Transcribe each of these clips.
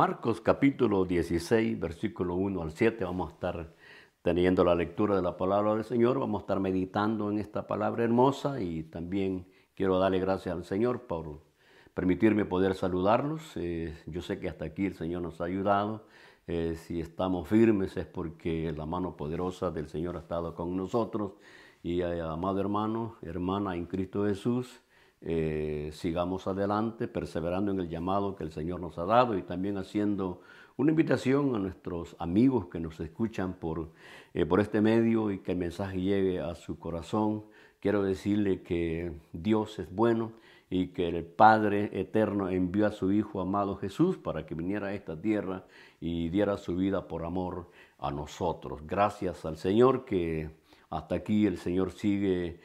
Marcos capítulo 16, versículo 1 al 7, vamos a estar teniendo la lectura de la palabra del Señor, vamos a estar meditando en esta palabra hermosa y también quiero darle gracias al Señor por permitirme poder saludarlos. Yo sé que hasta aquí el Señor nos ha ayudado. Si estamos firmes es porque la mano poderosa del Señor ha estado con nosotros. Y amado hermano, hermana en Cristo Jesús, sigamos adelante, perseverando en el llamado que el Señor nos ha dado y también haciendo una invitación a nuestros amigos que nos escuchan por este medio y que el mensaje llegue a su corazón. Quiero decirle que Dios es bueno y que el Padre eterno envió a su Hijo amado Jesús para que viniera a esta tierra y diera su vida por amor a nosotros. Gracias al Señor que hasta aquí el Señor sigue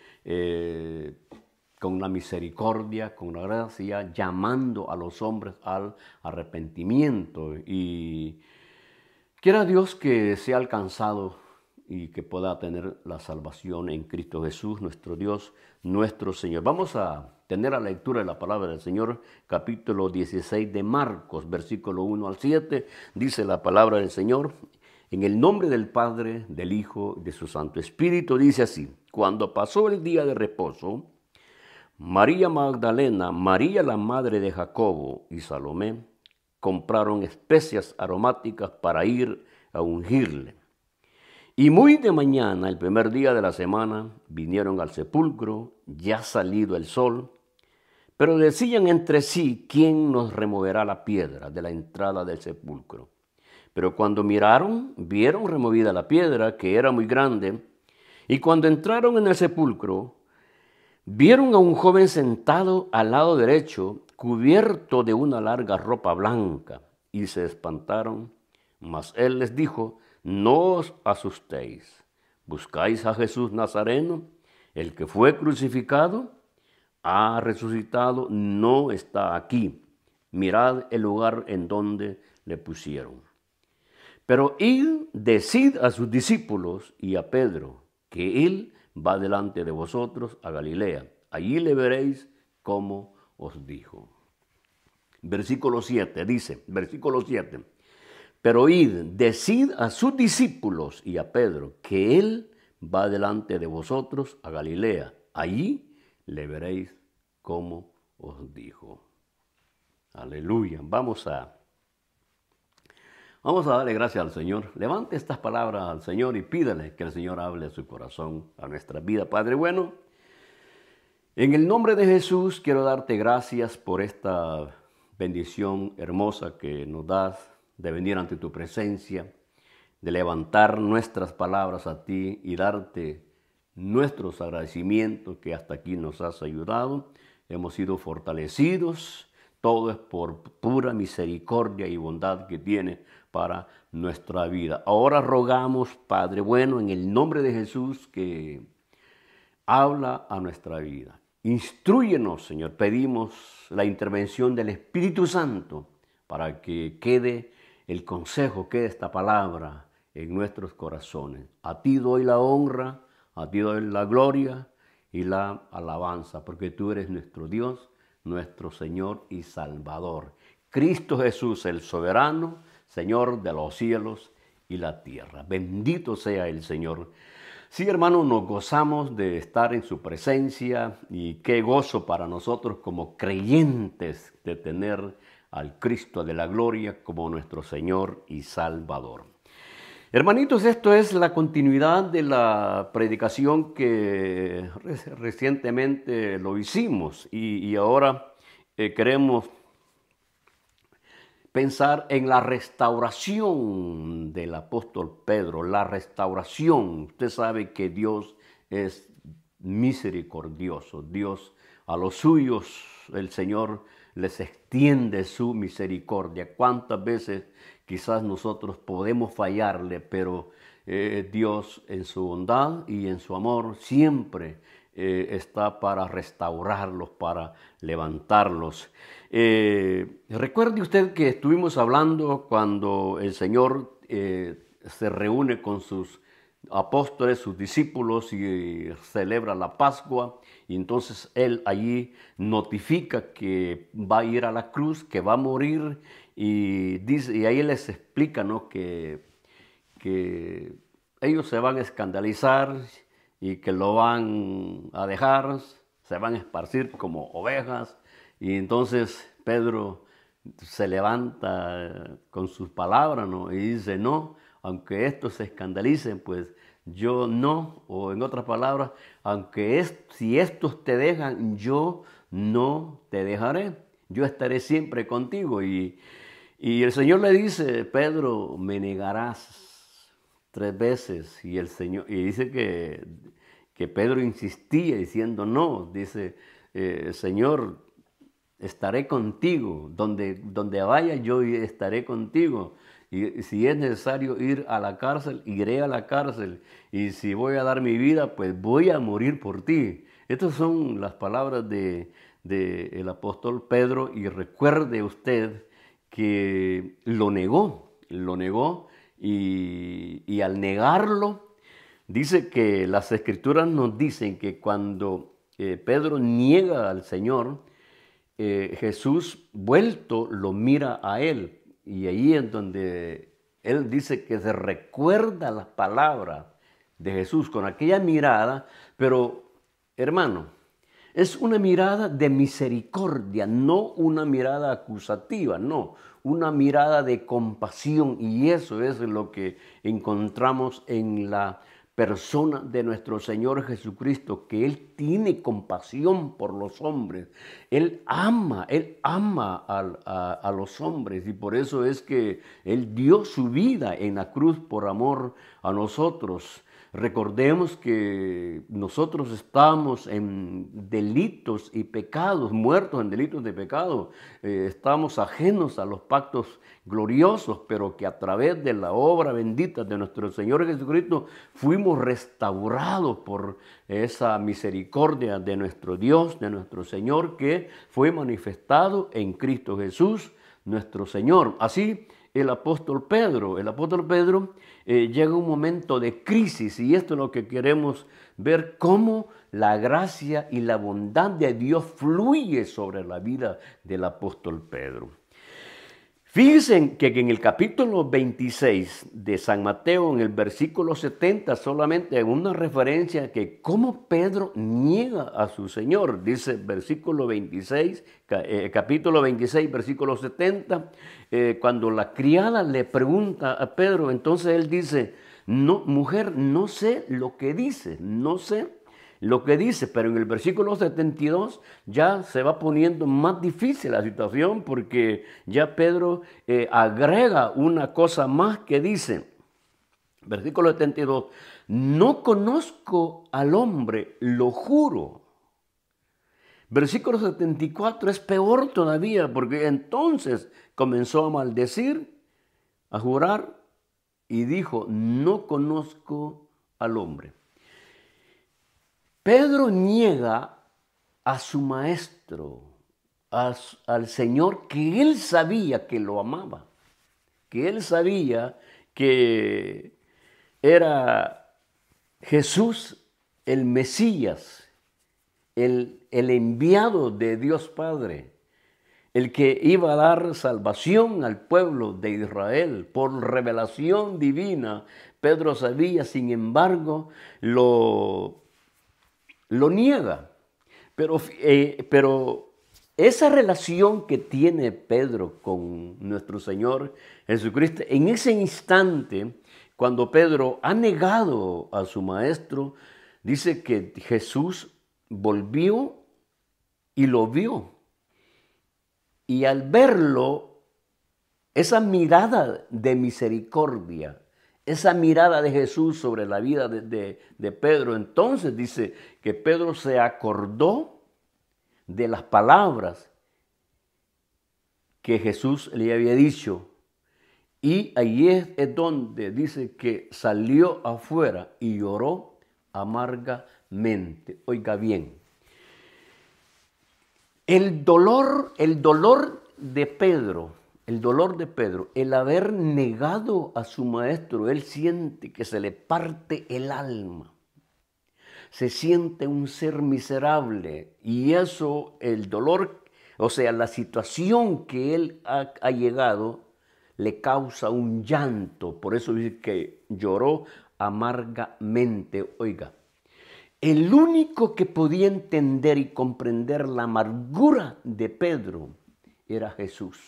con la misericordia, con la gracia, llamando a los hombres al arrepentimiento. Y quiera Dios que sea alcanzado y que pueda tener la salvación en Cristo Jesús, nuestro Dios, nuestro Señor. Vamos a tener la lectura de la palabra del Señor, capítulo 16 de Marcos, versículo 1 al 7. Dice la palabra del Señor: en el nombre del Padre, del Hijo, de su Santo Espíritu, dice así: cuando pasó el día de reposo, María Magdalena, María la madre de Jacobo y Salomé compraron especias aromáticas para ir a ungirle. Y muy de mañana, el primer día de la semana, vinieron al sepulcro, ya salido el sol, pero decían entre sí: ¿quién nos removerá la piedra de la entrada del sepulcro? Pero cuando miraron, vieron removida la piedra, que era muy grande, y cuando entraron en el sepulcro, vieron a un joven sentado al lado derecho, cubierto de una larga ropa blanca, y se espantaron. Mas él les dijo: no os asustéis. ¿Buscáis a Jesús Nazareno, el que fue crucificado? Ha resucitado, no está aquí. Mirad el lugar en donde le pusieron. Pero id, decid a sus discípulos y a Pedro que él va delante de vosotros a Galilea. Allí le veréis como os dijo. Versículo 7 dice, versículo 7. Pero id, decid a sus discípulos y a Pedro que él va delante de vosotros a Galilea. Allí le veréis como os dijo. Aleluya. Vamos a darle gracias al Señor. Levante estas palabras al Señor y pídale que el Señor hable a su corazón, a nuestra vida. Padre bueno, en el nombre de Jesús quiero darte gracias por esta bendición hermosa que nos das de venir ante tu presencia, de levantar nuestras palabras a ti y darte nuestros agradecimientos que hasta aquí nos has ayudado. Hemos sido fortalecidos. Todo es por pura misericordia y bondad que tiene para nuestra vida. Ahora rogamos, Padre bueno, en el nombre de Jesús, que habla a nuestra vida. Instrúyenos, Señor. Pedimos la intervención del Espíritu Santo para que quede el consejo, quede esta palabra en nuestros corazones. A ti doy la honra, a ti doy la gloria y la alabanza, porque tú eres nuestro Dios, nuestro Señor y Salvador. Cristo Jesús, el soberano, Señor de los cielos y la tierra. Bendito sea el Señor. Sí, hermano, nos gozamos de estar en su presencia y qué gozo para nosotros como creyentes de tener al Cristo de la gloria como nuestro Señor y Salvador. Hermanitos, esto es la continuidad de la predicación que recientemente lo hicimos y ahora queremos pensar en la restauración del apóstol Pedro, la restauración. Usted sabe que Dios es misericordioso. Dios a los suyos, el Señor les extiende su misericordia. ¿Cuántas veces quizás nosotros podemos fallarle, pero Dios en su bondad y en su amor siempre está para restaurarlos, para levantarlos. Recuerde usted que estuvimos hablando cuando el Señor se reúne con sus apóstoles, sus discípulos y celebra la Pascua. Y entonces Él allí notifica que va a ir a la cruz, que va a morir y, dice, y ahí les explica, ¿no?, que ellos se van a escandalizar y que lo van a dejar, se van a esparcir como ovejas. Y entonces Pedro se levanta con sus palabras, ¿no?, y dice, no, aunque estos se escandalicen, pues yo no, o en otras palabras, si estos te dejan, yo no te dejaré, yo estaré siempre contigo. Y el Señor le dice, Pedro, me negarás 3 veces. Y el Señor, y dice que Pedro insistía diciendo, no, dice, Señor, estaré contigo, donde vaya yo estaré contigo. Y si es necesario ir a la cárcel, iré a la cárcel. Y si voy a dar mi vida, pues voy a morir por ti. Estas son las palabras del apóstol Pedro. Y recuerde usted que lo negó y al negarlo, dice que las escrituras nos dicen que cuando Pedro niega al Señor, Jesús vuelto lo mira a él, y ahí es donde él dice que se recuerda las palabras de Jesús con aquella mirada, pero hermano, es una mirada de misericordia, no una mirada acusativa, no, una mirada de compasión, y eso es lo que encontramos en la persona de nuestro Señor Jesucristo, que Él tiene compasión por los hombres. Él ama a los hombres, y por eso es que Él dio su vida en la cruz por amor a nosotros. Recordemos que nosotros estamos en delitos y pecados, muertos en delitos de pecado. Estamos ajenos a los pactos gloriosos, pero que a través de la obra bendita de nuestro Señor Jesucristo fuimos restaurados por esa misericordia de nuestro Dios, de nuestro Señor, que fue manifestado en Cristo Jesús, nuestro Señor. Así, el apóstol Pedro llega un momento de crisis, y esto es lo que queremos ver, cómo la gracia y la bondad de Dios fluye sobre la vida del apóstol Pedro. Fíjense que en el capítulo 26 de San Mateo, en el versículo 70, solamente hay una referencia que cómo Pedro niega a su Señor. Dice versículo 26, capítulo 26, versículo 70, cuando la criada le pregunta a Pedro, entonces él dice, no, mujer, no sé lo que dice, no sé lo que dice, pero en el versículo 72 ya se va poniendo más difícil la situación, porque ya Pedro agrega una cosa más que dice, versículo 72, no conozco al hombre, lo juro. Versículo 74 es peor todavía, porque entonces comenzó a maldecir, a jurar, y dijo, no conozco al hombre. Pedro niega a su maestro, al Señor, que él sabía que lo amaba, que él sabía que era Jesús el Mesías, el enviado de Dios Padre, el que iba a dar salvación al pueblo de Israel por revelación divina. Pedro sabía, sin embargo, lo niega. Pero esa relación que tiene Pedro con nuestro Señor Jesucristo, en ese instante, cuando Pedro ha negado a su maestro, dice que Jesús volvió y lo vio. Y al verlo, esa mirada de misericordia, esa mirada de Jesús sobre la vida de Pedro, entonces dice que Pedro se acordó de las palabras que Jesús le había dicho. Y ahí es donde dice que salió afuera y lloró amargamente. Oiga bien, el dolor de Pedro, el haber negado a su maestro, él siente que se le parte el alma. Se siente un ser miserable, y eso, el dolor O sea, la situación que él ha llegado le causa un llanto. Por eso dice que lloró amargamente. Oiga, el único que podía entender y comprender la amargura de Pedro era Jesús.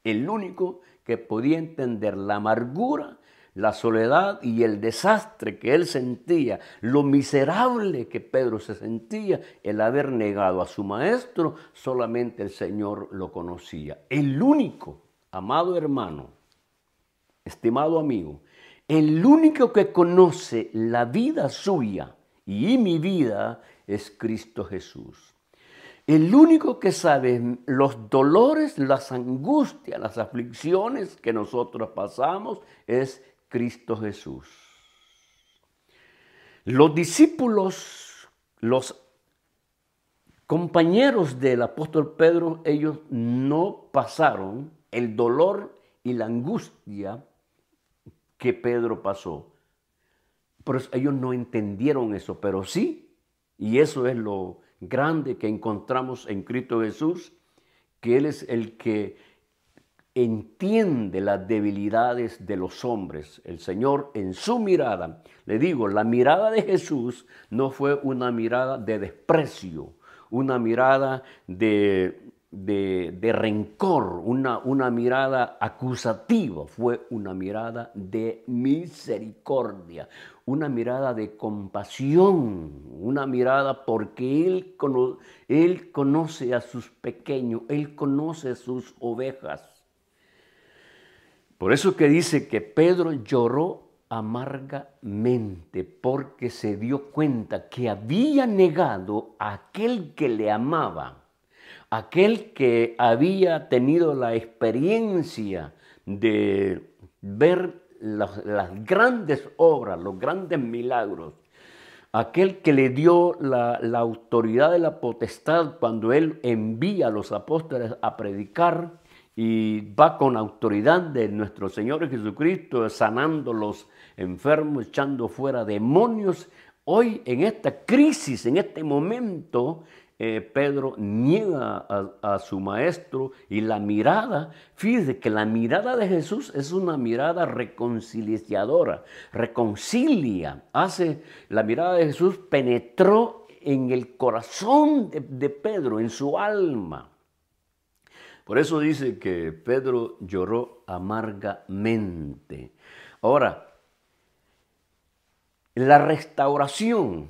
El único que podía entender la amargura, la soledad y el desastre que él sentía, lo miserable que Pedro se sentía, el haber negado a su maestro, solamente el Señor lo conocía. El único, amado hermano, estimado amigo, el único que conoce la vida suya y mi vida es Cristo Jesús. El único que sabe los dolores, las angustias, las aflicciones que nosotros pasamos es Cristo Jesús. Los discípulos, los compañeros del apóstol Pedro, ellos no pasaron el dolor y la angustia que Pedro pasó. Pero ellos no entendieron eso, pero sí, y eso es lo grande que encontramos en Cristo Jesús, que Él es el que entiende las debilidades de los hombres. El Señor en su mirada, le digo, la mirada de Jesús no fue una mirada de desprecio, una mirada de rencor, una mirada acusativa, fue una mirada de misericordia, una mirada de compasión, una mirada porque Él conoce a sus pequeños, Él conoce a sus ovejas. Por eso que dice que Pedro lloró amargamente porque se dio cuenta que había negado a aquel que le amaba, aquel que había tenido la experiencia de ver las grandes obras, los grandes milagros, aquel que le dio la autoridad de la potestad cuando él envía a los apóstoles a predicar y va con autoridad de nuestro Señor Jesucristo sanando los enfermos, echando fuera demonios. Hoy en esta crisis, en este momento, Pedro niega a su maestro y la mirada, fíjese que la mirada de Jesús es una mirada reconciliadora, reconcilia, la mirada de Jesús penetró en el corazón de Pedro, en su alma. Por eso dice que Pedro lloró amargamente. Ahora, la restauración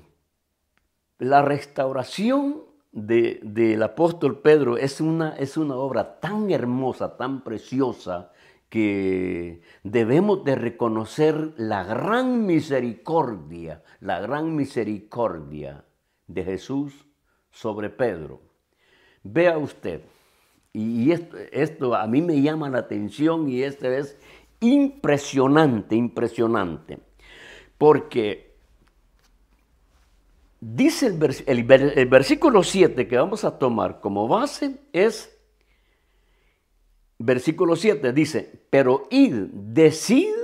del apóstol Pedro es una obra tan hermosa, tan preciosa, que debemos de reconocer la gran misericordia de Jesús sobre Pedro. Vea usted, y esto a mí me llama la atención y esto es impresionante, porque dice el versículo 7 que vamos a tomar como base es, versículo 7 dice, pero id, decid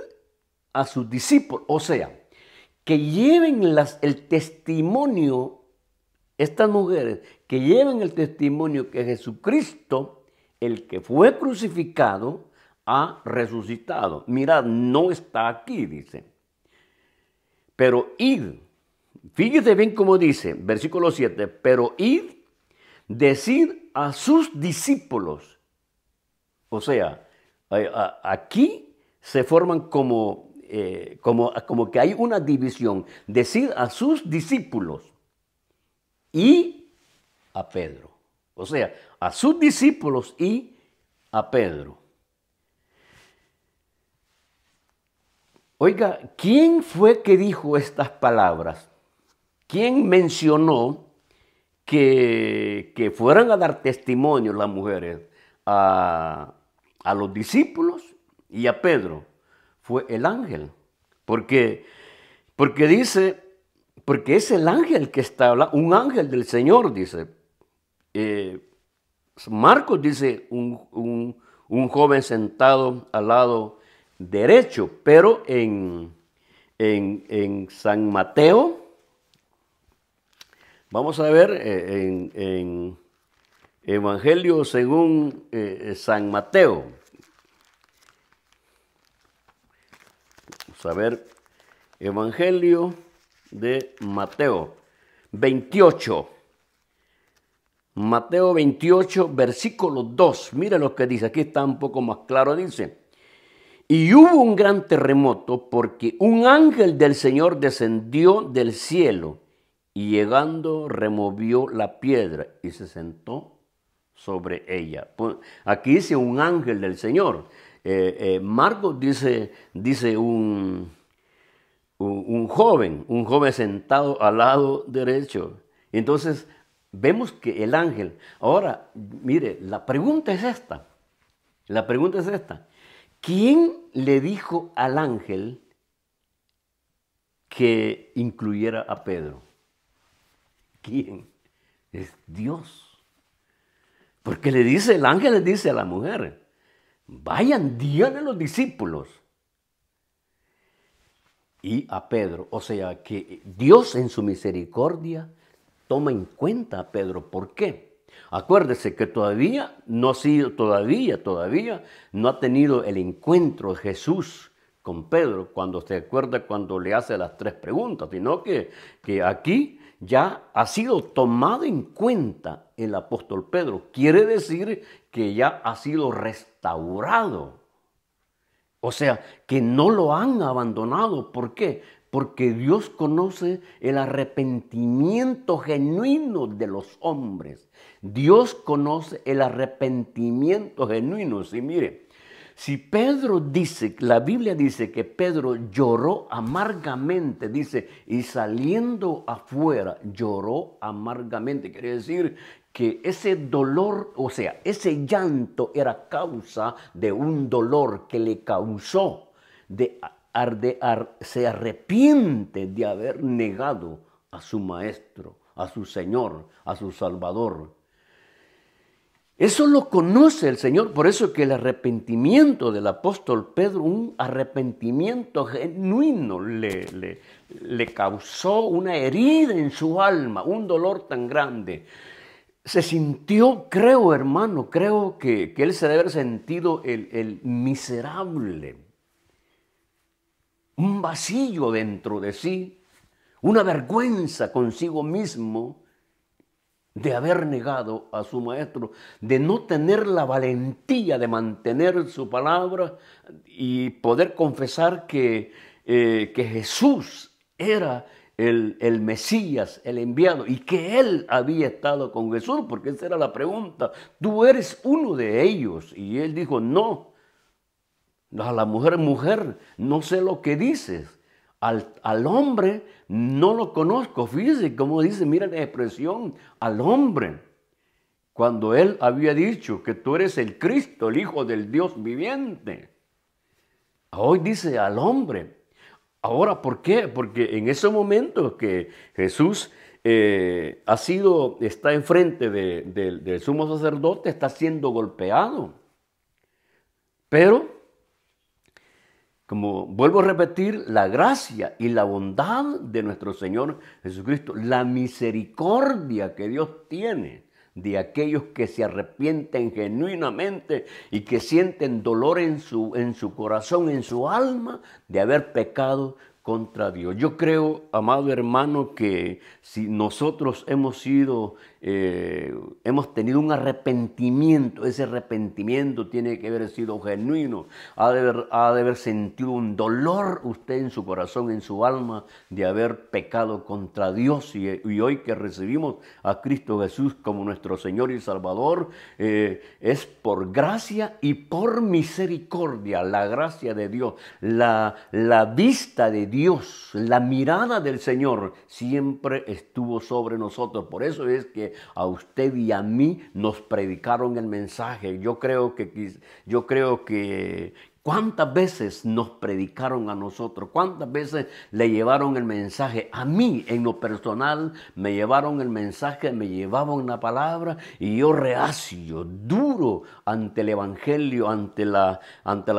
a sus discípulos, o sea, que lleven el testimonio, estas mujeres, que lleven el testimonio que Jesucristo, el que fue crucificado, ha resucitado. Mirad, no está aquí, dice. Pero id, fíjese bien cómo dice, versículo 7, pero id, decid a sus discípulos. O sea, aquí se forman como que hay una división. Decid a sus discípulos y a Pedro. O sea, a sus discípulos y a Pedro. Oiga, ¿quién fue que dijo estas palabras? ¿Quién mencionó que fueran a dar testimonio las mujeres a los discípulos y a Pedro? Fue el ángel. Porque dice, porque es el ángel que está hablando, un ángel del Señor, dice. Marcos dice un joven sentado al lado derecho, pero en San Mateo, vamos a ver, Evangelio según San Mateo. Vamos a ver, Evangelio de Mateo 28. Mateo 28, versículo 2. Mira lo que dice, aquí está un poco más claro, dice. Y hubo un gran terremoto porque un ángel del Señor descendió del cielo y llegando removió la piedra y se sentó sobre ella. Aquí dice un ángel del Señor. Marcos dice un joven sentado al lado derecho. Entonces vemos que el ángel, ahora mire, la pregunta es esta. ¿Quién le dijo al ángel que incluyera a Pedro? ¿Quién? Es Dios. Porque el ángel le dice a la mujer, vayan, díganle a los discípulos. Y a Pedro, o sea que Dios en su misericordia toma en cuenta a Pedro. ¿Por qué? Acuérdese que todavía no ha tenido el encuentro de Jesús con Pedro, cuando se acuerda cuando le hace las 3 preguntas, sino que aquí ya ha sido tomado en cuenta el apóstol Pedro. Quiere decir que ya ha sido restaurado. O sea, que no lo han abandonado. ¿Por qué? Porque Dios conoce el arrepentimiento genuino de los hombres. Dios conoce el arrepentimiento genuino. Sí, mire, si Pedro dice, la Biblia dice que Pedro lloró amargamente, dice, y saliendo afuera lloró amargamente. Quiere decir que ese dolor, o sea, ese llanto era causa de un dolor que le causó, se arrepiente de haber negado a su maestro, a su Señor, a su Salvador. Eso lo conoce el Señor, por eso que el arrepentimiento del apóstol Pedro, un arrepentimiento genuino, le causó una herida en su alma, un dolor tan grande. Se sintió, creo hermano, creo que él se debe haber sentido el miserable, un vacío dentro de sí, una vergüenza consigo mismo, de haber negado a su maestro, de no tener la valentía de mantener su palabra y poder confesar que Jesús era el Mesías, el enviado, y que él había estado con Jesús, porque esa era la pregunta. Tú eres uno de ellos. Y él dijo, no. A la mujer, no sé lo que dices. Al hombre no lo conozco. Fíjese cómo dice, mira la expresión, al hombre. Cuando él había dicho que tú eres el Cristo, el Hijo del Dios viviente. Hoy dice al hombre. Ahora, ¿por qué? Porque en esos momentos que Jesús está enfrente del sumo sacerdote, está siendo golpeado. Pero como vuelvo a repetir, la gracia y la bondad de nuestro Señor Jesucristo, la misericordia que Dios tiene de aquellos que se arrepienten genuinamente y que sienten dolor en su corazón, en su alma, de haber pecado contra Dios. Yo creo, amado hermano, que si nosotros hemos tenido un arrepentimiento, ese arrepentimiento tiene que haber sido genuino, ha de haber sentido un dolor usted en su corazón, en su alma, de haber pecado contra Dios. Y hoy que recibimos a Cristo Jesús como nuestro Señor y Salvador, es por gracia y por misericordia, la gracia de Dios, la vista de Dios, la mirada del Señor siempre estuvo sobre nosotros. Por eso es que a usted y a mí nos predicaron el mensaje. Yo creo que ¿Cuántas veces nos predicaron a nosotros? ¿Cuántas veces le llevaron el mensaje? A mí, en lo personal, me llevaron el mensaje, me llevaban la palabra y yo reacio, duro ante el Evangelio, ante la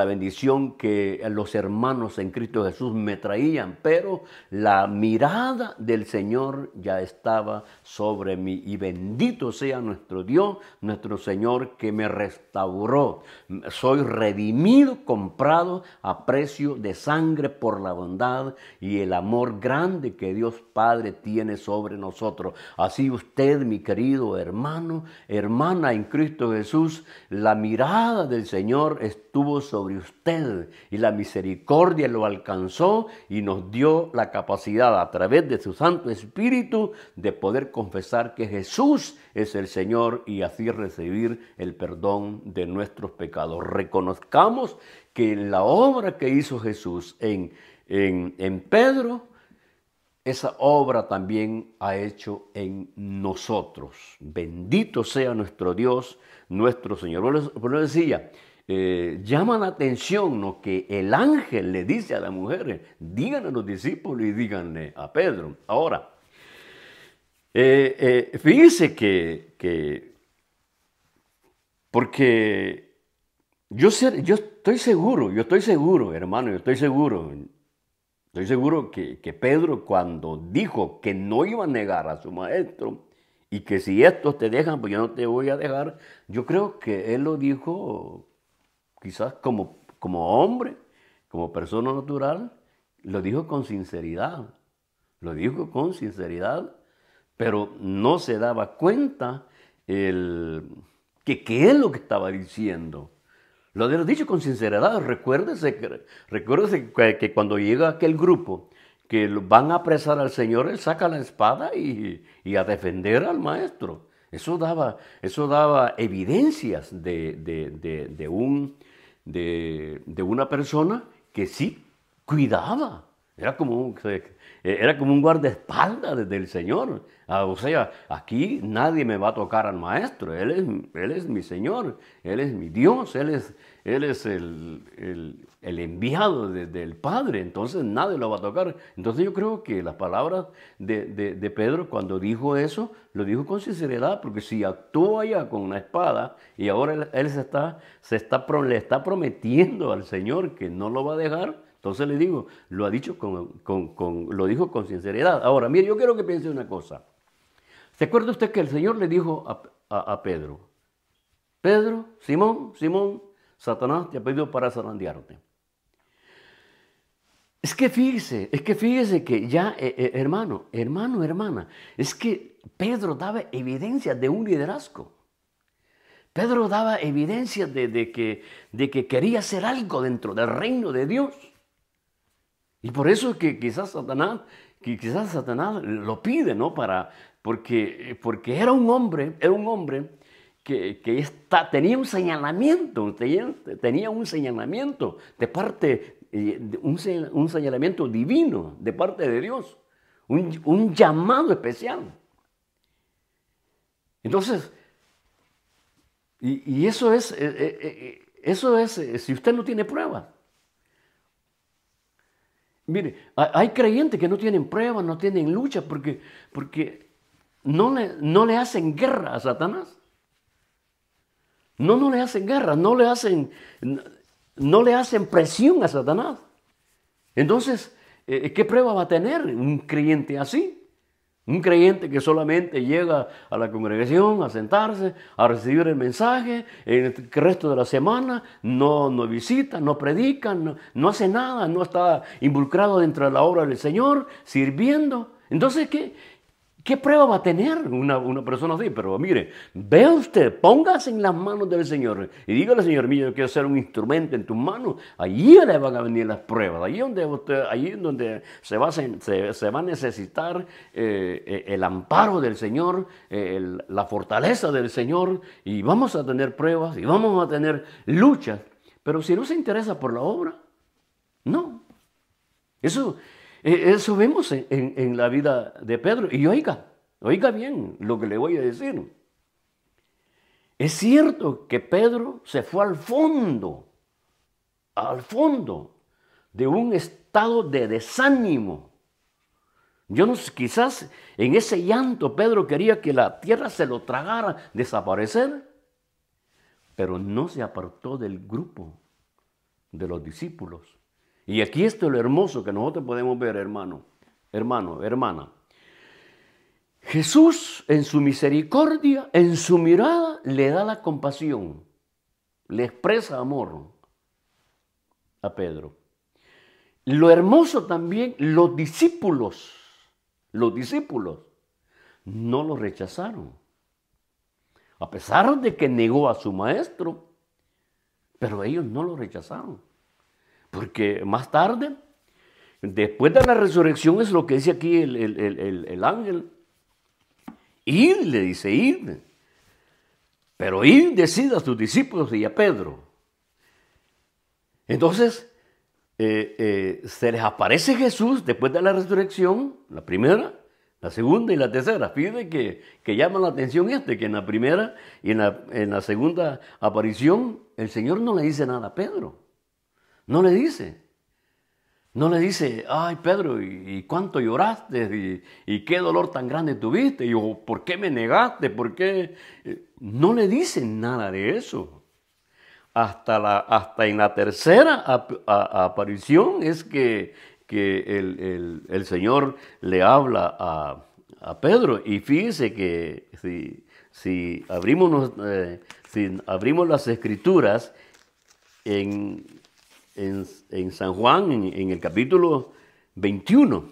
bendición que los hermanos en Cristo Jesús me traían. Pero la mirada del Señor ya estaba sobre mí. Y bendito sea nuestro Dios, nuestro Señor, que me restauró. Soy redimido, comprado a precio de sangre por la bondad y el amor grande que Dios Padre tiene sobre nosotros. Así usted, mi querido hermano, hermana en Cristo Jesús, la mirada del Señor estuvo sobre usted y la misericordia lo alcanzó y nos dio la capacidad a través de su Santo Espíritu de poder confesar que Jesús es el Señor y así recibir el perdón de nuestros pecados. Reconozcamos que en la obra que hizo Jesús en Pedro, esa obra también ha hecho en nosotros. Bendito sea nuestro Dios, nuestro Señor. Por eso decía, llama la atención, ¿no?, que el ángel le dice a las mujeres, díganle a los discípulos y díganle a Pedro. Ahora, fíjese que porque yo estoy seguro, hermano, estoy seguro que Pedro, cuando dijo que no iba a negar a su maestro y que si estos te dejan, pues yo no te voy a dejar, yo creo que él lo dijo quizás como hombre, como persona natural, lo dijo con sinceridad, pero no se daba cuenta que qué es lo que estaba diciendo. Lo había dicho con sinceridad. Recuérdese que cuando llega aquel grupo que van a apresar al Señor, él saca la espada y a defender al maestro. Eso daba evidencias de una persona que sí cuidaba. Era como un guardaespaldas del Señor. O sea, aquí nadie me va a tocar al maestro. Él es mi Señor, Él es mi Dios, Él es el enviado del Padre. Entonces nadie lo va a tocar. Entonces yo creo que las palabras de Pedro, cuando dijo eso, lo dijo con sinceridad, porque si actuó allá con una espada y ahora él le está prometiendo al Señor que no lo va a dejar. Entonces le digo, lo ha dicho lo dijo con sinceridad. Ahora, mire, yo quiero que piense una cosa. ¿Se acuerda usted que el Señor le dijo a Pedro, Pedro, Simón, Satanás te ha pedido para zarandearte? Es que fíjese que ya, hermano, hermana, es que Pedro daba evidencia de un liderazgo. Pedro daba evidencia de que quería hacer algo dentro del reino de Dios. Y por eso es que quizás Satanás lo pide, ¿no? Porque era un hombre que tenía un señalamiento, de parte, un señalamiento divino de parte de Dios, un llamado especial. Entonces, y eso es, si usted no tiene pruebas. Mire, hay creyentes que no tienen pruebas, no tienen lucha, porque no le hacen guerra a Satanás. No le hacen guerra, no le hacen presión a Satanás. Entonces, ¿qué prueba va a tener un creyente así? Un creyente que solamente llega a la congregación a sentarse, a recibir el mensaje, el resto de la semana no visita, no predica, no hace nada, no está involucrado dentro de la obra del Señor, sirviendo. Entonces, ¿qué prueba va a tener una persona así? Pero mire, vea usted, póngase en las manos del Señor y dígale al Señor, mío, yo quiero ser un instrumento en tus manos. Allí le van a venir las pruebas, allí es donde se va a necesitar el amparo del Señor, la fortaleza del Señor, y vamos a tener pruebas y vamos a tener luchas. Pero si no se interesa por la obra, no. Eso vemos en la vida de Pedro. Y oiga bien lo que le voy a decir. Es cierto que Pedro se fue al fondo al fondo de un estado de desánimo. Yo no sé, quizás en ese llanto Pedro quería que la tierra se lo tragara, desaparecer, pero no se apartó del grupo de los discípulos. Y aquí está lo hermoso que nosotros podemos ver, hermano, hermana. Jesús en su misericordia, en su mirada, le da la compasión, le expresa amor a Pedro. Lo hermoso también, los discípulos no lo rechazaron. A pesar de que negó a su maestro, pero ellos no lo rechazaron. Porque más tarde, después de la resurrección, es lo que dice aquí el ángel. Id, le dice, id. Pero id, decid a sus discípulos y a Pedro. Entonces, se les aparece Jesús después de la resurrección, la primera, la segunda y la tercera. Fíjense que llama la atención que en la primera y en la segunda aparición, el Señor no le dice nada a Pedro. No le dice, ay Pedro, ¿y cuánto lloraste? ¿Y qué dolor tan grande tuviste? Y ¿por qué me negaste? ¿Por qué? No le dice nada de eso. Hasta en la tercera aparición es que el Señor le habla a Pedro. Y fíjese que si abrimos las Escrituras en San Juan, en el capítulo 21,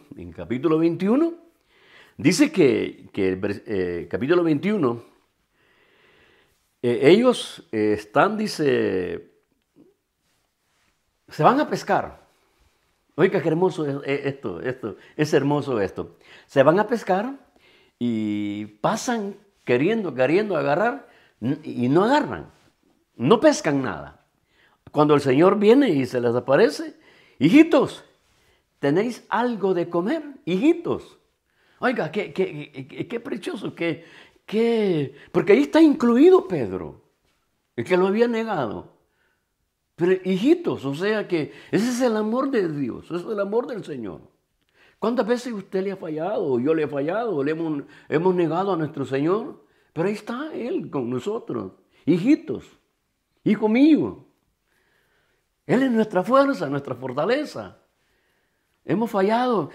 dice que el capítulo 21, ellos están, dice, se van a pescar. Oiga, qué hermoso es hermoso esto. Se van a pescar y pasan queriendo agarrar y no agarran, no pescan nada. Cuando el Señor viene y se les aparece, hijitos, ¿tenéis algo de comer? Hijitos. Oiga, qué precioso, porque ahí está incluido Pedro, el que lo había negado. Pero hijitos, o sea que ese es el amor de Dios, ese es el amor del Señor. ¿Cuántas veces usted le ha fallado, o yo le he fallado, o le hemos negado a nuestro Señor? Pero ahí está Él con nosotros. Hijitos, hijo mío. Él es nuestra fuerza, nuestra fortaleza. Hemos fallado.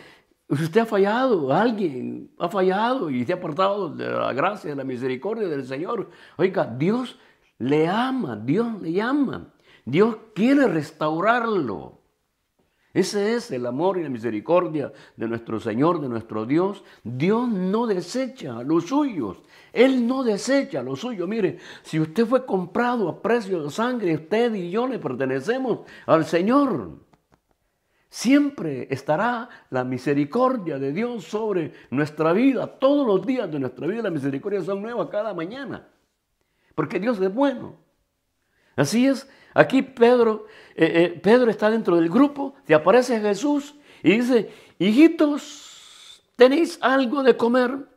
Usted ha fallado, alguien ha fallado y se ha apartado de la gracia, de la misericordia del Señor. Oiga, Dios le ama, Dios le llama. Dios quiere restaurarlo. Ese es el amor y la misericordia de nuestro Señor, de nuestro Dios. Dios no desecha a los suyos. Él no desecha a los suyos. Mire, si usted fue comprado a precio de sangre, usted y yo le pertenecemos al Señor. Siempre estará la misericordia de Dios sobre nuestra vida. Todos los días de nuestra vida las misericordias son nuevas cada mañana. Porque Dios es bueno. Así es. Aquí Pedro está dentro del grupo, te aparece Jesús y dice, hijitos, ¿tenéis algo de comer?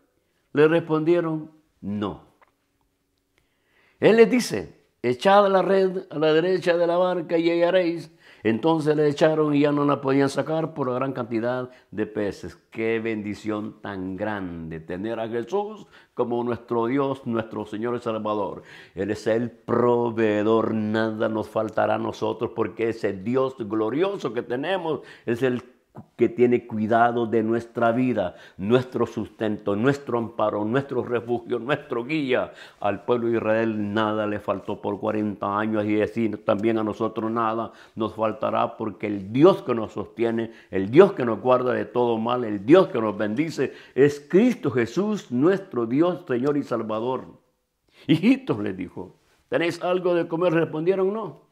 Le respondieron, no. Él les dice, echad la red a la derecha de la barca y hallaréis. Entonces le echaron y ya no la podían sacar por la gran cantidad de peces. Qué bendición tan grande tener a Jesús como nuestro Dios, nuestro Señor y Salvador. Él es el proveedor, nada nos faltará a nosotros porque ese Dios glorioso que tenemos es el que tiene cuidado de nuestra vida, nuestro sustento, nuestro amparo, nuestro refugio, nuestro guía. Al pueblo de Israel nada le faltó por 40 años y así también a nosotros nada nos faltará porque el Dios que nos sostiene, el Dios que nos guarda de todo mal, el Dios que nos bendice es Cristo Jesús, nuestro Dios, Señor y Salvador. Hijitos, les dijo, ¿tenéis algo de comer? Respondieron no.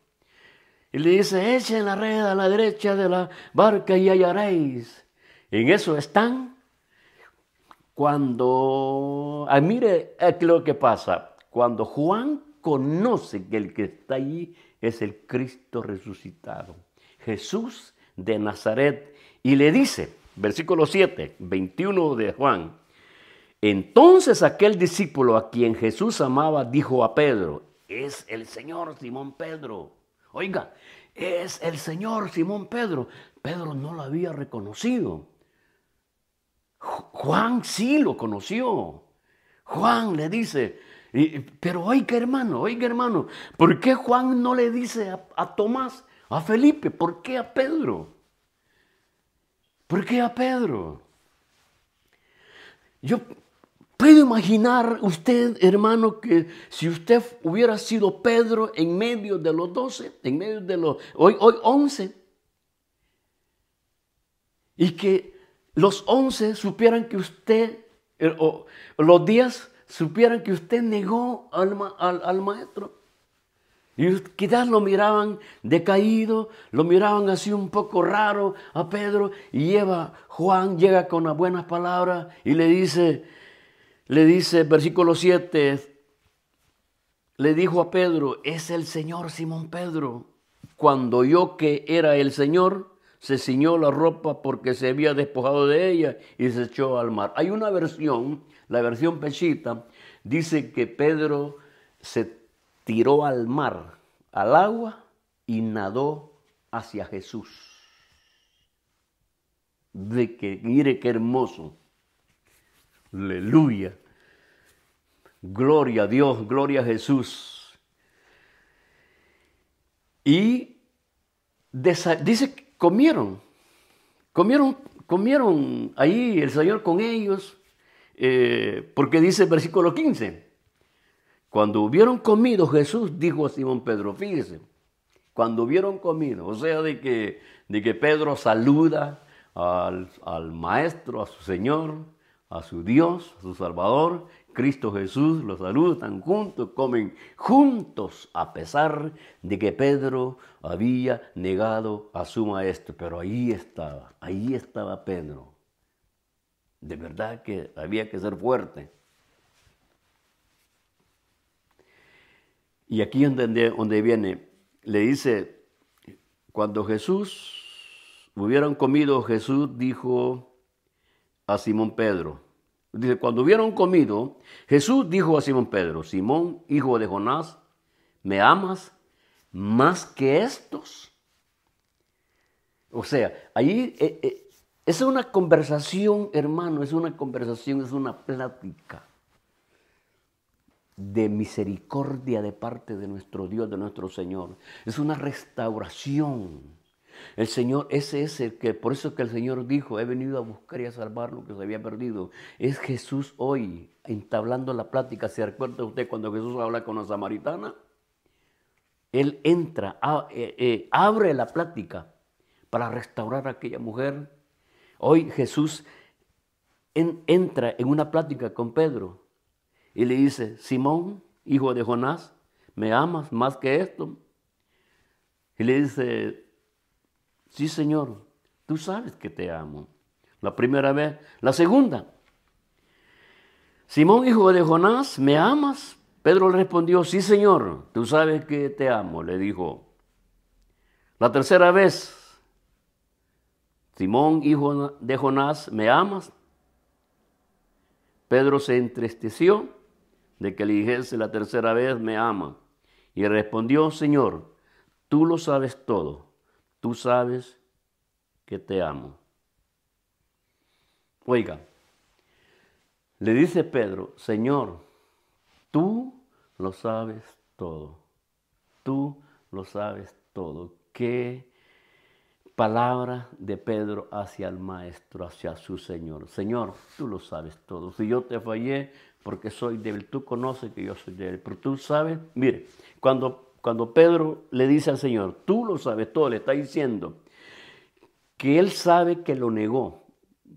Y le dice, echen la red a la derecha de la barca y hallaréis. En eso están. Mire lo que pasa. Cuando Juan conoce que el que está allí es el Cristo resucitado, Jesús de Nazaret, y le dice, versículo 7, 21 de Juan, entonces aquel discípulo a quien Jesús amaba dijo a Pedro, es el Señor, Simón Pedro. Oiga, es el Señor, Simón Pedro. Pedro no lo había reconocido. Juan sí lo conoció. Juan le dice, pero oiga hermano, ¿por qué Juan no le dice a Tomás, a Felipe? ¿Por qué a Pedro? ¿Por qué a Pedro? Yo puedo imaginar usted, hermano, que si usted hubiera sido Pedro en medio de los 12, en medio de los, hoy 11, y que los 11 supieran que usted, o los 10 supieran que usted negó al maestro. Y quizás lo miraban decaído, lo miraban así un poco raro a Pedro, y Juan llega con las buenas palabras y le dice, versículo 7, le dijo a Pedro, es el Señor, Simón Pedro. Cuando oyó que era el Señor, se ciñó la ropa porque se había despojado de ella y se echó al mar. Hay una versión, la versión Peshitta, dice que Pedro se tiró al mar, al agua, y nadó hacia Jesús. Mire qué hermoso. Aleluya. Gloria a Dios, gloria a Jesús. Y dice que comieron ahí el Señor con ellos, porque dice el versículo 15, cuando hubieron comido, Jesús dijo a Simón Pedro, fíjese, cuando hubieron comido, o sea, de que Pedro saluda al Maestro, a su Señor, a su Dios, a su Salvador, Cristo Jesús, los saludan juntos, comen juntos, a pesar de que Pedro había negado a su Maestro. Pero ahí estaba Pedro. De verdad que había que ser fuerte. Y aquí donde viene, le dice, cuando hubieron comido, Jesús dijo a Simón Pedro, dice, cuando hubieron comido, Jesús dijo a Simón Pedro, Simón, hijo de Jonás, ¿me amas más que estos? O sea, ahí es una conversación, hermano, es una plática de misericordia de parte de nuestro Dios, de nuestro Señor. Es una restauración. El Señor, ese es el que, por eso que el Señor dijo, he venido a buscar y a salvar lo que se había perdido. Es Jesús hoy, entablando la plática. ¿Se recuerda usted cuando Jesús habla con la samaritana? Él entra, abre la plática para restaurar a aquella mujer. Hoy Jesús entra en una plática con Pedro y le dice, Simón, hijo de Jonás, ¿me amas más que esto? Y le dice, sí, Señor, tú sabes que te amo. La primera vez. La segunda, Simón, hijo de Jonás, ¿me amas? Pedro le respondió, sí, Señor, tú sabes que te amo, le dijo. La tercera vez, Simón, hijo de Jonás, ¿me amas? Pedro se entristeció de que le dijese la tercera vez, me ama. Y respondió, Señor, tú lo sabes todo, tú sabes que te amo. Oiga, le dice Pedro, Señor, tú lo sabes todo, tú lo sabes todo. Qué palabra de Pedro hacia el Maestro, hacia su Señor. Señor, tú lo sabes todo. Si yo te fallé porque soy débil, tú conoces que yo soy débil, pero tú sabes, mire, cuando Pedro le dice al Señor, tú lo sabes todo, le está diciendo que él sabe que lo negó,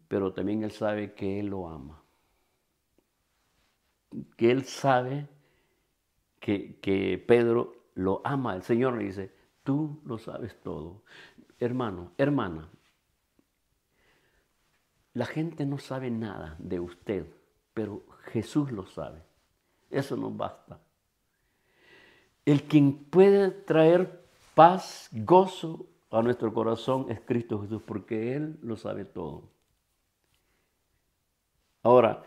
pero también él sabe que él lo ama. Que él sabe que Pedro lo ama. El Señor le dice, tú lo sabes todo. Hermano, hermana, la gente no sabe nada de usted, pero Jesús lo sabe. Eso nos basta. El quien puede traer paz, gozo a nuestro corazón es Cristo Jesús, porque Él lo sabe todo. Ahora,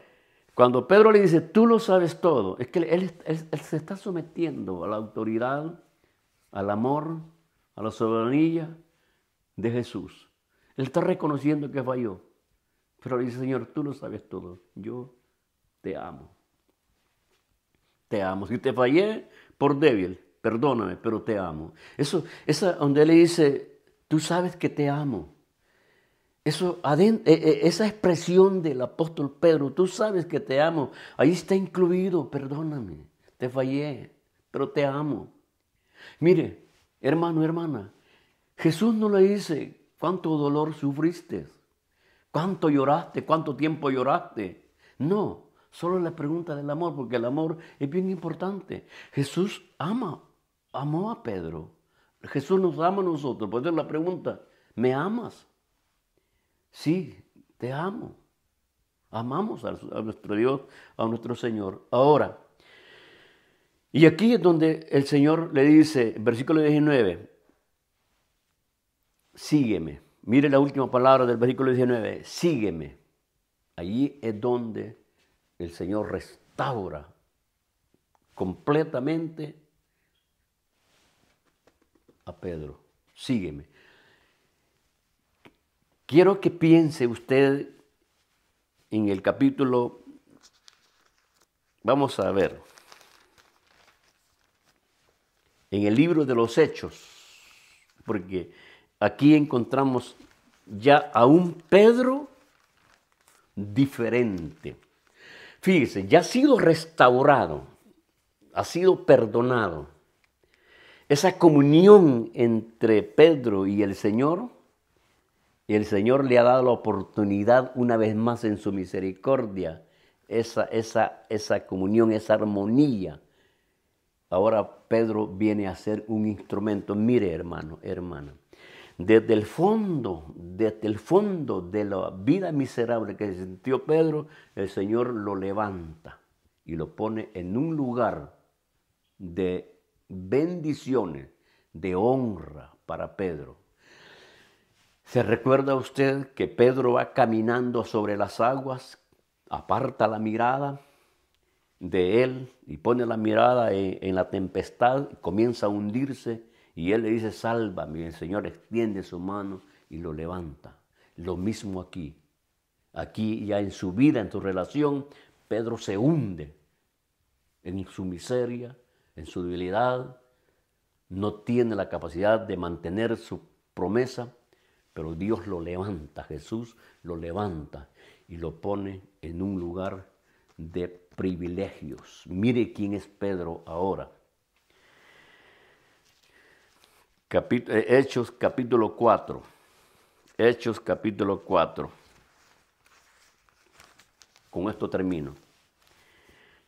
cuando Pedro le dice, tú lo sabes todo, es que él se está sometiendo a la autoridad, al amor a la soberanía de Jesús. Él está reconociendo que falló, pero dice, Señor, tú lo sabes todo, yo te amo. Te amo. Si te fallé por débil, perdóname, pero te amo. Esa donde él le dice, tú sabes que te amo. Esa expresión del apóstol Pedro, tú sabes que te amo, ahí está incluido, perdóname, te fallé, pero te amo. Mire, hermano, hermana, Jesús no le dice cuánto dolor sufriste, cuánto lloraste, cuánto tiempo lloraste. No, solo la pregunta del amor, porque el amor es bien importante. Jesús amó a Pedro. Jesús nos ama a nosotros. Por eso la pregunta, ¿me amas? Sí, te amo. Amamos a nuestro Dios, a nuestro Señor. Ahora, y aquí es donde el Señor le dice, versículo 19, sígueme. Mire la última palabra del versículo 19, sígueme. Allí es donde el Señor restaura completamente a Pedro. Sígueme. Quiero que piense usted en el capítulo, vamos a ver, en el libro de los Hechos, porque aquí encontramos ya a un Pedro diferente. Fíjese, ya ha sido restaurado, ha sido perdonado. Esa comunión entre Pedro y el Señor le ha dado la oportunidad una vez más en su misericordia, esa comunión, esa armonía. Ahora Pedro viene a ser un instrumento. Mire, hermano, hermana, desde el fondo de la vida miserable que sintió Pedro, el Señor lo levanta y lo pone en un lugar de bendiciones, de honra para Pedro. ¿Se recuerda usted que Pedro va caminando sobre las aguas, aparta la mirada de él y pone la mirada en la tempestad, comienza a hundirse y él le dice, sálvame, y el Señor extiende su mano y lo levanta? Lo mismo aquí. Aquí ya en su vida, en su relación, Pedro se hunde en su miseria, en su debilidad, no tiene la capacidad de mantener su promesa, pero Dios lo levanta, Jesús lo levanta y lo pone en un lugar de privilegios. Mire quién es Pedro ahora. Hechos capítulo 4. Hechos capítulo 4. Con esto termino.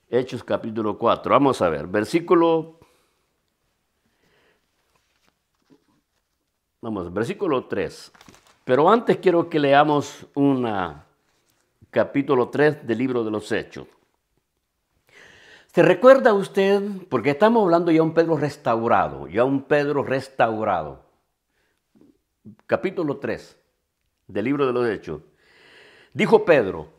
Hechos capítulo 4. Vamos a ver, versículo 3. Pero antes quiero que leamos capítulo 3 del libro de los Hechos. ¿Se recuerda usted? Porque estamos hablando ya de un Pedro restaurado, Capítulo 3 del libro de los Hechos. Dijo Pedro,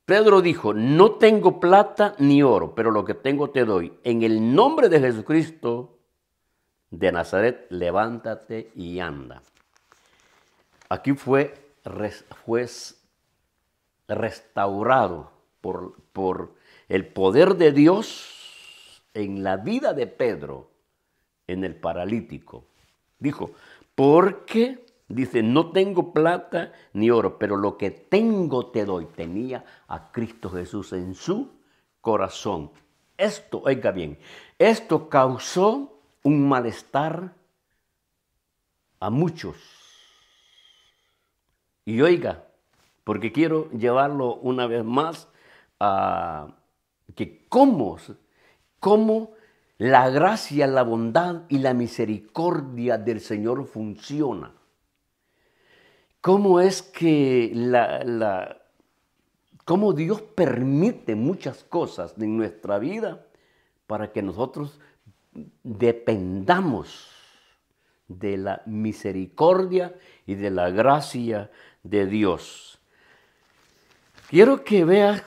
Pedro dijo, no tengo plata ni oro, pero lo que tengo te doy. En el nombre de Jesucristo de Nazaret, levántate y anda. Aquí fue restaurado por el poder de Dios en la vida de Pedro, en el paralítico. Dijo, porque, dice, no tengo plata ni oro, pero lo que tengo te doy. Tenía a Cristo Jesús en su corazón. Esto, oiga bien, esto causó un malestar a muchos. Y oiga, porque quiero llevarlo una vez más a que cómo la gracia, la bondad y la misericordia del Señor funciona. Cómo es que cómo Dios permite muchas cosas en nuestra vida para que nosotros dependamos de la misericordia y de la gracia de Dios. Quiero que veas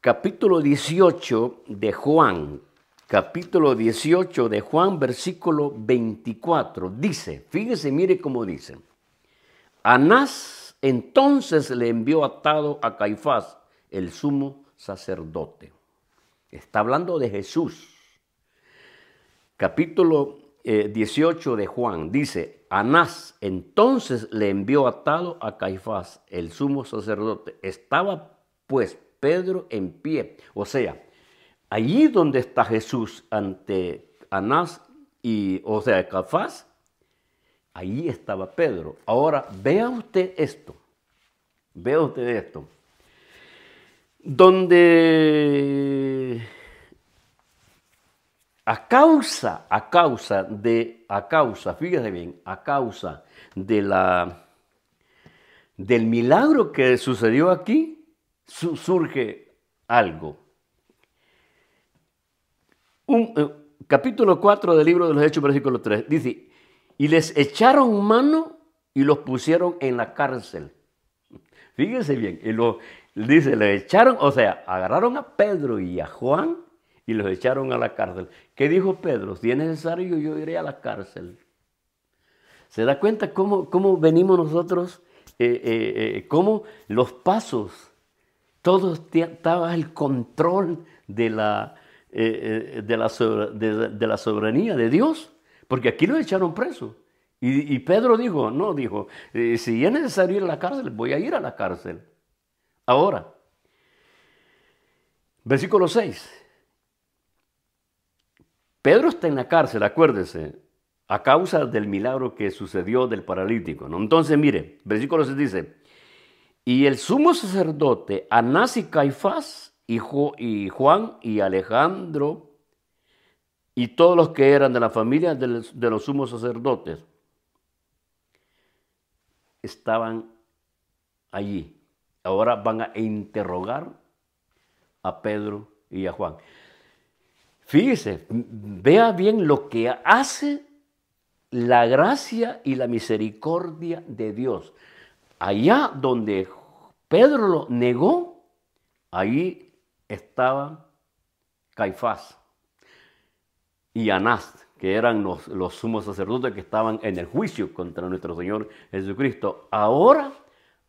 capítulo 18 de Juan. capítulo 18 de Juan, versículo 24. Dice, fíjese, mire cómo dice. Anás entonces le envió atado a Caifás, el sumo sacerdote. Está hablando de Jesús. Capítulo 18 de Juan dice, Anás entonces le envió atado a Caifás, el sumo sacerdote. Estaba pues Pedro en pie. O sea, allí donde está Jesús ante Anás o sea, Caifás, allí estaba Pedro. Ahora, vea usted esto. Vea usted esto. Donde a causa, fíjese bien, a causa del milagro que sucedió aquí, surge algo. Capítulo 4 del libro de los Hechos, versículo 3, dice, y les echaron mano y los pusieron en la cárcel. Fíjense bien, dice, le echaron, o sea, agarraron a Pedro y a Juan y los echaron a la cárcel. ¿Qué dijo Pedro? Si es necesario, yo iré a la cárcel. ¿Se da cuenta cómo venimos nosotros? Cómo los pasos, todo estaba el control de la soberanía de Dios. Porque aquí los echaron presos. Y Pedro dijo, si es necesario ir a la cárcel, voy a ir a la cárcel. Ahora, versículo 6. Pedro está en la cárcel, acuérdese, a causa del milagro que sucedió del paralítico, ¿no? Entonces, mire, versículo 6 dice, y el sumo sacerdote, Anás y Caifás, y Juan y Alejandro, y todos los que eran de la familia de los sumos sacerdotes, estaban allí. Ahora van a interrogar a Pedro y a Juan. Fíjese, vea bien lo que hace la gracia y la misericordia de Dios. Allá donde Pedro lo negó, ahí estaba Caifás y Anás, que eran los sumos sacerdotes que estaban en el juicio contra nuestro Señor Jesucristo. Ahora,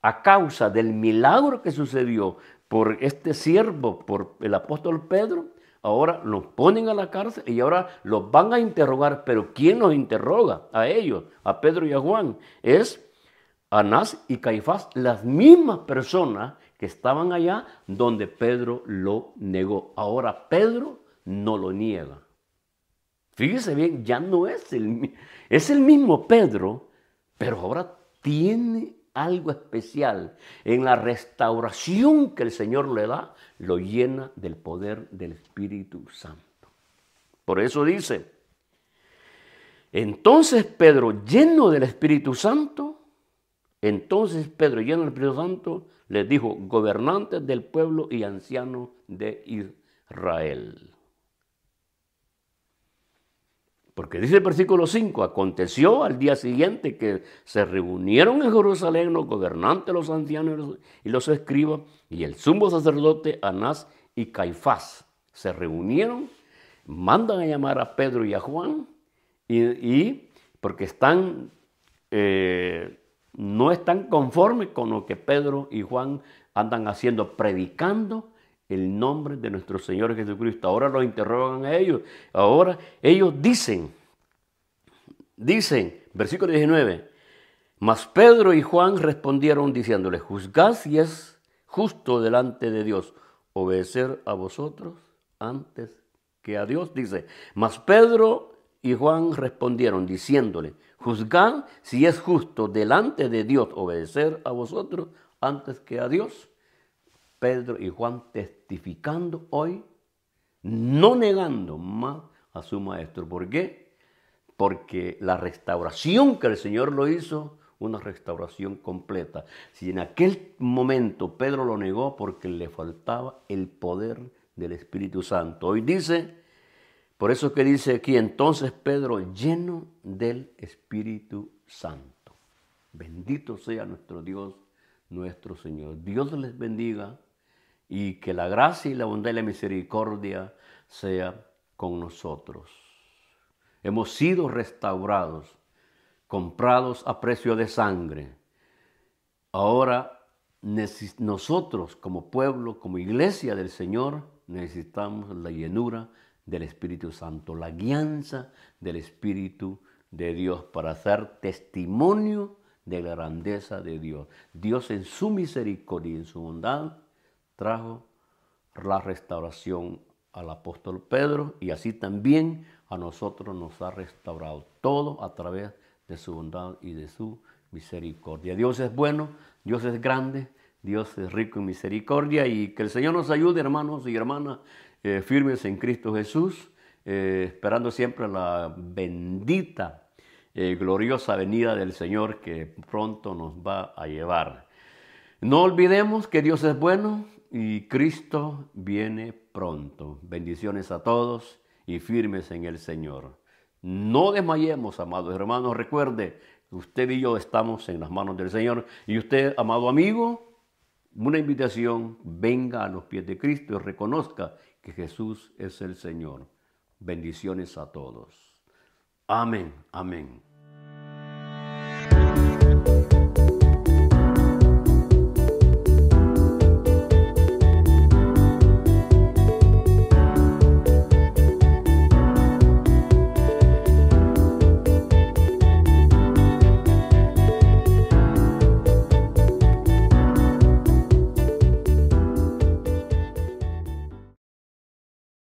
a causa del milagro que sucedió por este siervo, por el apóstol Pedro, ahora los ponen a la cárcel y ahora los van a interrogar. Pero ¿quién los interroga? A ellos, a Pedro y a Juan. Es Anás y Caifás, las mismas personas que estaban allá donde Pedro lo negó. Ahora Pedro no lo niega. Fíjese bien, ya no es el mismo Pedro, pero ahora tiene algo especial. En la restauración que el Señor le da, lo llena del poder del Espíritu Santo. Por eso dice, entonces Pedro, lleno del Espíritu Santo, les dijo, gobernantes del pueblo y ancianos de Israel. Porque dice el versículo 5, aconteció al día siguiente que se reunieron en Jerusalén los gobernantes, los ancianos y los escribas, y el sumo sacerdote Anás y Caifás se reunieron, mandan a llamar a Pedro y a Juan, y porque no están conformes con lo que Pedro y Juan andan haciendo, predicando el nombre de nuestro Señor Jesucristo. Ahora los interrogan a ellos. Ahora ellos dicen, versículo 19, mas Pedro y Juan respondieron diciéndole, juzgad si es justo delante de Dios obedecer a vosotros antes que a Dios. Dice, mas Pedro y Juan respondieron diciéndole, juzgad si es justo delante de Dios obedecer a vosotros antes que a Dios. Pedro y Juan testificando hoy, no negando más a su maestro. ¿Por qué? Porque la restauración que el Señor lo hizo, una restauración completa. Si en aquel momento Pedro lo negó porque le faltaba el poder del Espíritu Santo. Hoy dice, por eso que dice aquí, entonces Pedro lleno del Espíritu Santo. Bendito sea nuestro Dios, nuestro Señor. Dios les bendiga. Y que la gracia y la bondad y la misericordia sea con nosotros. Hemos sido restaurados, comprados a precio de sangre. Ahora nosotros como pueblo, como iglesia del Señor, necesitamos la llenura del Espíritu Santo, la guianza del Espíritu de Dios para hacer testimonio de la grandeza de Dios. Dios en su misericordia y en su bondad trajo la restauración al apóstol Pedro y así también a nosotros nos ha restaurado todo a través de su bondad y de su misericordia. Dios es bueno, Dios es grande, Dios es rico en misericordia y que el Señor nos ayude, hermanos y hermanas, firmes en Cristo Jesús, esperando siempre la bendita, gloriosa venida del Señor que pronto nos va a llevar. No olvidemos que Dios es bueno y Cristo viene pronto. Bendiciones a todos y firmes en el Señor. No desmayemos, amados hermanos. Recuerde, usted y yo estamos en las manos del Señor. Y usted, amado amigo, una invitación, venga a los pies de Cristo y reconozca que Jesús es el Señor. Bendiciones a todos. Amén, amén.